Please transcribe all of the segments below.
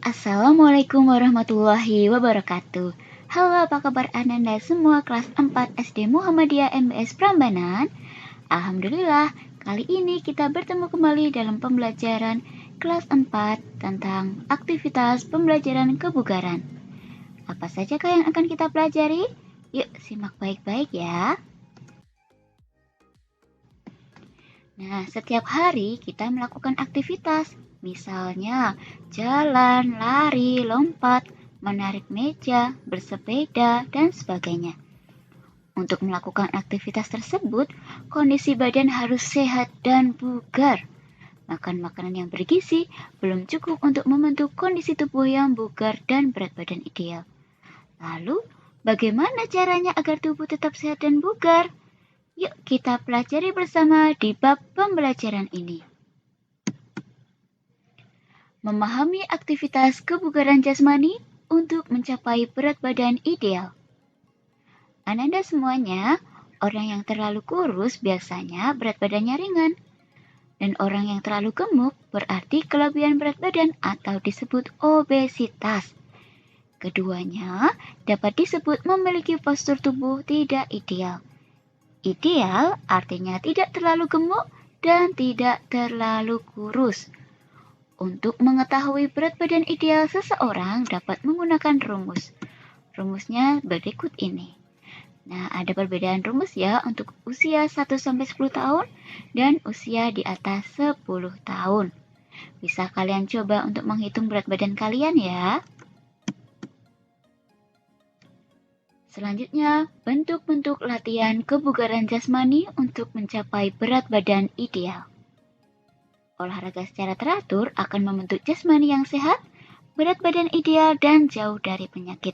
Assalamualaikum warahmatullahi wabarakatuh. Halo, apa kabar Ananda semua kelas 4 SD Muhammadiyah MBS Prambanan? Alhamdulillah, kali ini kita bertemu kembali dalam pembelajaran kelas 4 tentang aktivitas pembelajaran kebugaran. Apa saja yang akan kita pelajari? Yuk, simak baik-baik ya. Nah, setiap hari kita melakukan aktivitas. Misalnya, jalan, lari, lompat, menarik meja, bersepeda, dan sebagainya. Untuk melakukan aktivitas tersebut, kondisi badan harus sehat dan bugar. Makan makanan yang bergizi belum cukup untuk membentuk kondisi tubuh yang bugar dan berat badan ideal. Lalu, bagaimana caranya agar tubuh tetap sehat dan bugar? Yuk kita pelajari bersama di bab pembelajaran ini. Memahami aktivitas kebugaran jasmani untuk mencapai berat badan ideal. Ananda semuanya, orang yang terlalu kurus biasanya berat badannya ringan. Dan orang yang terlalu gemuk berarti kelebihan berat badan atau disebut obesitas. Keduanya dapat disebut memiliki postur tubuh tidak ideal. Ideal artinya tidak terlalu gemuk dan tidak terlalu kurus. Untuk mengetahui berat badan ideal seseorang dapat menggunakan rumus. Rumusnya berikut ini. Nah, ada perbedaan rumus ya untuk usia 1-10 tahun dan usia di atas 10 tahun. Bisa kalian coba untuk menghitung berat badan kalian ya. Selanjutnya, bentuk-bentuk latihan kebugaran jasmani untuk mencapai berat badan ideal. Olahraga secara teratur akan membentuk jasmani yang sehat, berat badan ideal, dan jauh dari penyakit.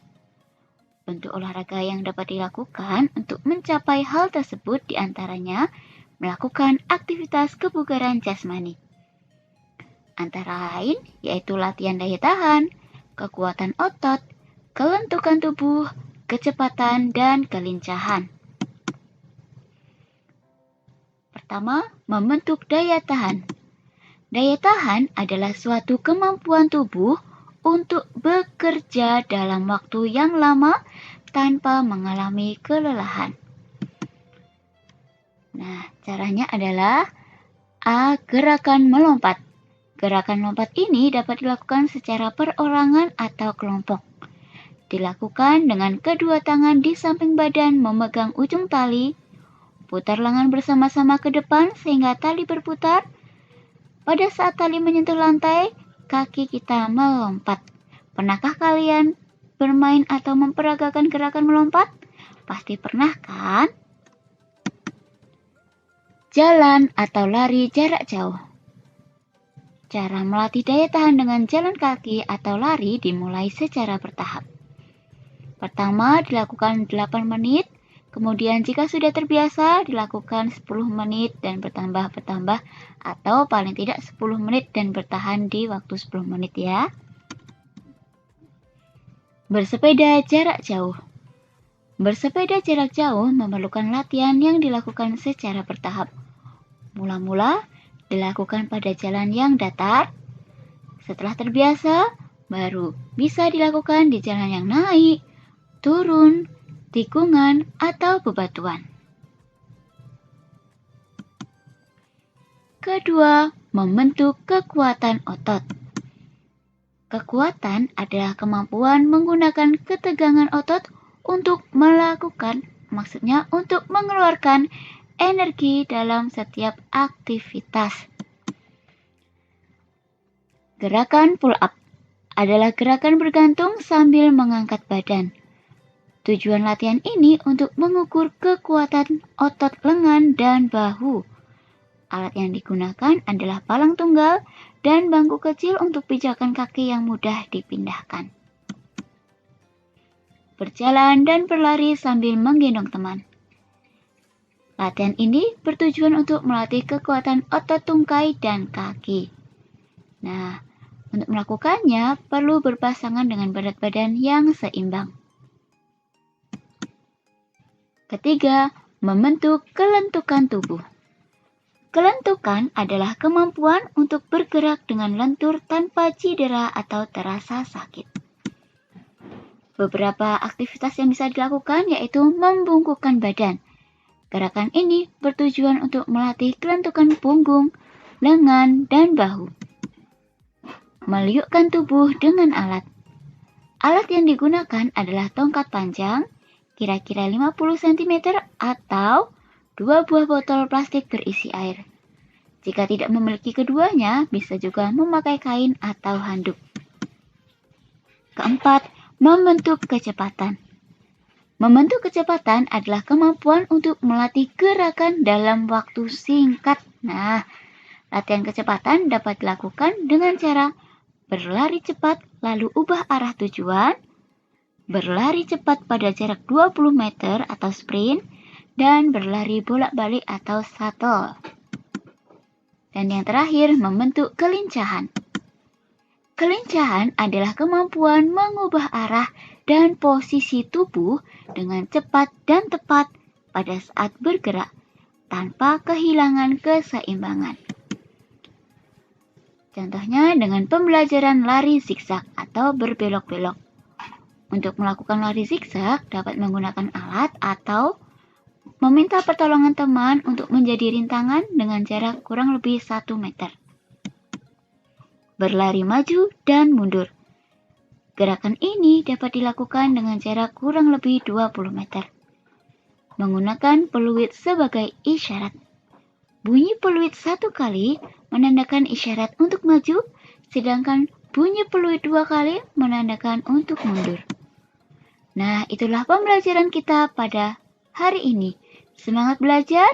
Bentuk olahraga yang dapat dilakukan untuk mencapai hal tersebut diantaranya melakukan aktivitas kebugaran jasmani. Antara lain yaitu latihan daya tahan, kekuatan otot, kelentukan tubuh, kecepatan, dan kelincahan. Pertama, membentuk daya tahan. Daya tahan adalah suatu kemampuan tubuh untuk bekerja dalam waktu yang lama tanpa mengalami kelelahan. Nah, caranya adalah A. Gerakan melompat. Gerakan lompat ini dapat dilakukan secara perorangan atau kelompok. Dilakukan dengan kedua tangan di samping badan memegang ujung tali, putar lengan bersama-sama ke depan sehingga tali berputar. Pada saat tali menyentuh lantai, kaki kita melompat. Pernahkah kalian bermain atau memperagakan gerakan melompat? Pasti pernah kan? Jalan atau lari jarak jauh. Cara melatih daya tahan dengan jalan kaki atau lari dimulai secara bertahap. Pertama dilakukan 8 menit, kemudian jika sudah terbiasa dilakukan 10 menit dan bertambah atau paling tidak 10 menit dan bertahan di waktu 10 menit ya. Bersepeda jarak jauh. Bersepeda jarak jauh memerlukan latihan yang dilakukan secara bertahap. Mula-mula dilakukan pada jalan yang datar. Setelah terbiasa, baru bisa dilakukan di jalan yang naik, turun, tikungan, atau bebatuan. Kedua, membentuk kekuatan otot. Kekuatan adalah kemampuan menggunakan ketegangan otot untuk untuk mengeluarkan energi dalam setiap aktivitas. Gerakan pull up adalah gerakan bergantung sambil mengangkat badan. Tujuan latihan ini untuk mengukur kekuatan otot lengan dan bahu. Alat yang digunakan adalah palang tunggal dan bangku kecil untuk pijakan kaki yang mudah dipindahkan. Berjalan dan berlari sambil menggendong teman. Latihan ini bertujuan untuk melatih kekuatan otot tungkai dan kaki. Nah, untuk melakukannya perlu berpasangan dengan berat badan yang seimbang. Ketiga, membentuk kelentukan tubuh. Kelentukan adalah kemampuan untuk bergerak dengan lentur tanpa cedera atau terasa sakit. Beberapa aktivitas yang bisa dilakukan yaitu membungkukkan badan. Gerakan ini bertujuan untuk melatih kelentukan punggung, lengan, dan bahu. Meliukkan tubuh dengan alat. Alat yang digunakan adalah tongkat panjang, kira-kira 50 cm atau 2 buah botol plastik berisi air. Jika tidak memiliki keduanya, bisa juga memakai kain atau handuk. Keempat, membentuk kecepatan. Membentuk kecepatan adalah kemampuan untuk melatih gerakan dalam waktu singkat. Nah, latihan kecepatan dapat dilakukan dengan cara berlari cepat lalu ubah arah tujuan, berlari cepat pada jarak 20 meter atau sprint, dan berlari bolak-balik atau shuttle. Dan yang terakhir, membentuk kelincahan. Kelincahan adalah kemampuan mengubah arah dan posisi tubuh dengan cepat dan tepat pada saat bergerak tanpa kehilangan keseimbangan. Contohnya dengan pembelajaran lari zigzag atau berbelok-belok. Untuk melakukan lari zigzag dapat menggunakan alat atau meminta pertolongan teman untuk menjadi rintangan dengan jarak kurang lebih 1 meter. Berlari maju dan mundur. Gerakan ini dapat dilakukan dengan jarak kurang lebih 20 meter. Menggunakan peluit sebagai isyarat. Bunyi peluit 1 kali menandakan isyarat untuk maju, sedangkan bunyi peluit 2 kali menandakan untuk mundur. Nah, itulah pembelajaran kita pada hari ini. Semangat belajar,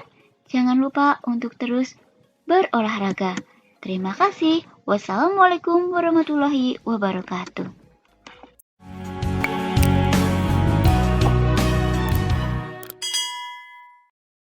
jangan lupa untuk terus berolahraga. Terima kasih. Wassalamualaikum warahmatullahi wabarakatuh.